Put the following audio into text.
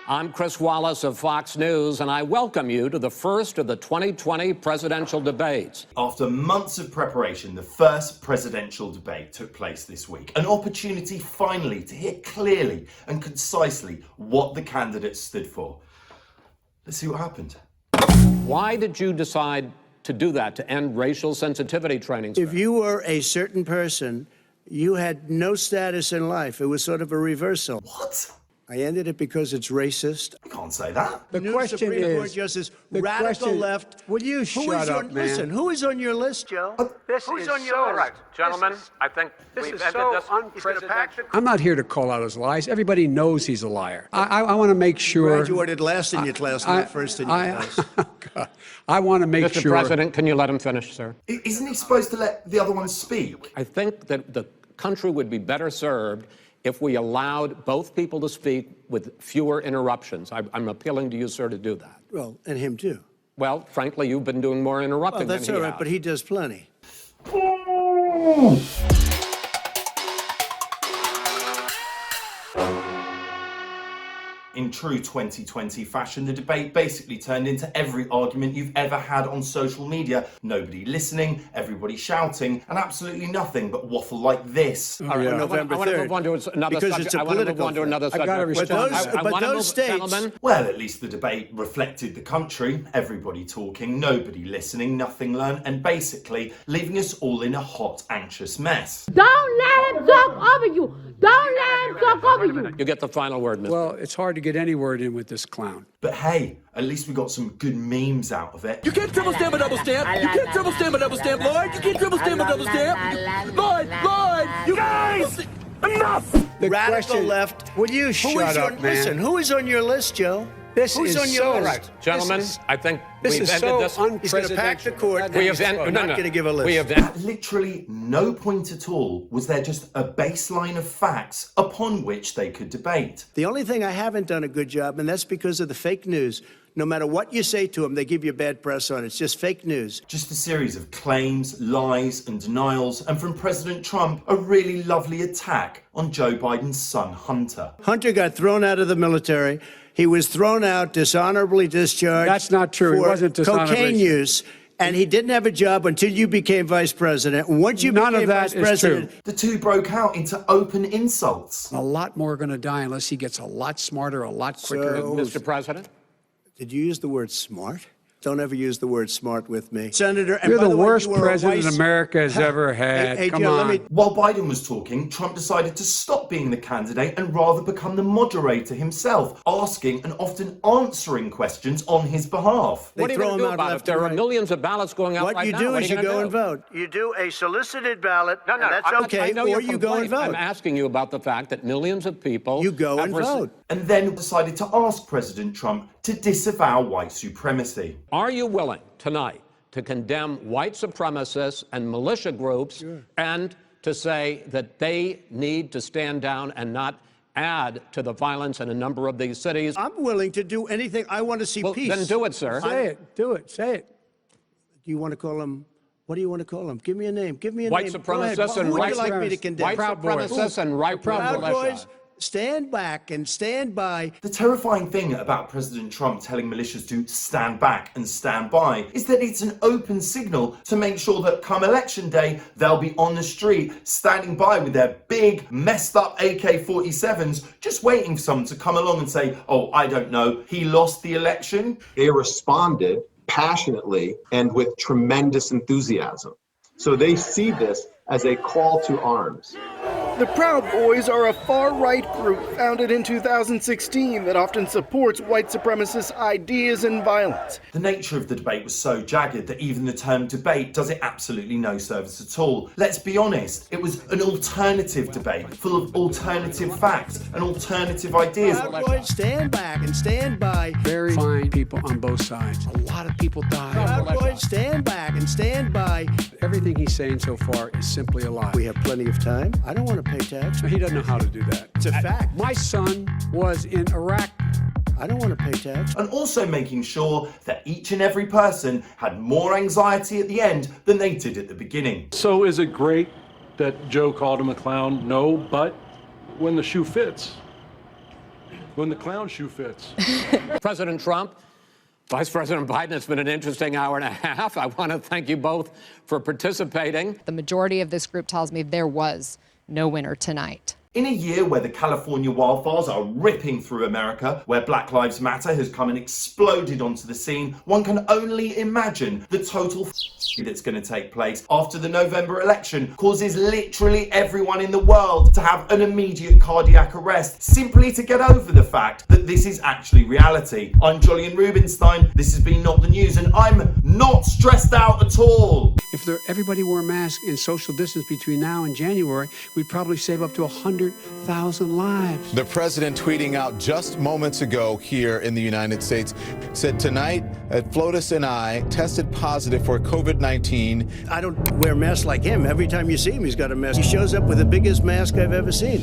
I'm Chris Wallace of Fox News, and I welcome you to the first of the 2020 presidential debates. After months of preparation, the first presidential debate took place this week. An opportunity finally to hear clearly and concisely what the candidates stood for. Let's see what happened. Why did you decide to do that, to end racial sensitivity training? If you were a certain person, you had no status in life. It was sort of a reversal. What? I ended it because it's racist. You can't say that. The question Supreme is, Court Justice, radical left. Will you shut up, man? Listen, who is on your list, Joe? Who's on your All list? right, gentlemen, I think we've ended this. Unprecedented. I'm not here to call out his lies. Everybody knows he's a liar. I want to make sure. Graduated last in your class, not first in your class. I want to make Mr. sure. President, can you let him finish, sir? Isn't he supposed to let the other one speak? I think that the country would be better served if we allowed both people to speak with fewer interruptions. I'm appealing to you, sir, to do that. Well, and him too. Well, frankly, you've been doing more interrupting That's than all he right, has. but he does plenty. In true 2020 fashion, the debate basically turned into every argument you've ever had on social media. Nobody listening, everybody shouting, and absolutely nothing but waffle like this. All right, November I want to 3rd, move on to another because subject. it's a I want to move political on to another I've got to subject. respond. But wanna those move- states- Gentlemen, Well, at least the debate reflected the country, everybody talking, nobody listening, nothing learned, and basically leaving us all in a hot, anxious mess. Don't let him talk over you. Don't let him talk over you. you get the final word, Mr. Well, it's hard to get any word in with this clown. But hey, at least we got some good memes out of it. You can't triple stamp a double stamp. You can't triple stamp a double stamp, Lloyd. You can't triple stamp a double stamp. Lloyd, you guys, enough. The Radical question, left. Will you shut up, man? Listen, who is on your list, Joe? Who's on your list? Gentlemen, I think This we've is ended so this. He's going to pack the court. We have He's ended. not going to give a list. We have At literally no point at all was there just a baseline of facts upon which they could debate. The only thing I haven't done a good job, and that's because of the fake news. No matter what you say to them, they give you bad press on it. It's just fake news. Just a series of claims, lies, and denials, and from President Trump, a really lovely attack on Joe Biden's son, Hunter. Hunter got thrown out of the military. He was thrown out, dishonorably discharged. That's not true. He for wasn't dishonorably cocaine use. And he didn't have a job until you became vice president. And once you None became of that vice is president, true. The two broke out into open insults. A lot more are going to die unless he gets a lot smarter, a lot quicker. So- Mr. President. did you use the word smart? Don't ever use the word smart with me. Senator, and You're by the the way, worst you were a president vice- America has ever had. Hey, Come Joe, on. let me- While Biden was talking, Trump decided to stop being the candidate and rather become the moderator himself, asking and often answering questions on his behalf. They What are you throw going to him do out about it? left There and are right. millions of ballots going out What right you now. do What is are you gonna go do? and vote. You do a solicited ballot, No, and that's I'm not- okay, I know or your you go and complaint. vote. I'm asking you about the fact that millions of people You go have and vote. And then decided to ask President Trump to disavow white supremacy. Are you willing tonight to condemn white supremacists and militia groups and to say that they need to stand down and not add to the violence in a number of these cities? I'm willing to do anything. I want to see Well, peace. then do it, sir. Say it. Do it. Say it. Do you want to call him? What do you want to call him? Give me a name. Give me a White name. Go ahead. supremacists and Who would white you like me to condemn? White Proud Boys. supremacists and right Proud militia. Boys, stand back and stand by. The terrifying thing about President Trump telling militias to stand back and stand by is that it's an open signal to make sure that come election day, they'll be on the street standing by with their big messed up AK-47s, just waiting for someone to come along and say, oh, I don't know, he lost the election. They responded passionately and with tremendous enthusiasm. So they see this as a call to arms. The Proud Boys are a far-right group founded in 2016 that often supports white supremacist ideas and violence. The nature of the debate was so jagged that even the term debate does it absolutely no service at all. Let's be honest, it was an alternative debate full of alternative facts and alternative ideas. Proud Boys, stand back and stand by. Very fine people on both sides. A lot of people died. Proud Boys, stand back and stand by. Everything he's saying so far is simply a lie. We have plenty of time. I don't want to pay tax. He doesn't know how to do that. It's a fact. My son was in Iraq. I don't want to pay tax. And also making sure that each and every person had more anxiety at the end than they did at the beginning. So is it great that Joe called him a clown? No, but when the shoe fits, when the clown shoe fits. President Trump, Vice President Biden, it's been an interesting hour and a half. I want to thank you both for participating. The majority of this group tells me there was no winner tonight. In a year where the California wildfires are ripping through America, where Black Lives Matter has come and exploded onto the scene, one can only imagine the total that's going to take place after the November election causes literally everyone in the world to have an immediate cardiac arrest simply to get over the fact that this is actually reality. I'm Jolyon Rubinstein, this has been Not the News, and I'm not stressed out at all. If everybody wore a mask and social distance between now and January, we'd probably save up to 100,000 lives. The president tweeting out just moments ago here in the United States said tonight, Flotus and I tested positive for COVID-19. I don't wear masks like him. Every time you see him, he's got a mask. He shows up with the biggest mask I've ever seen.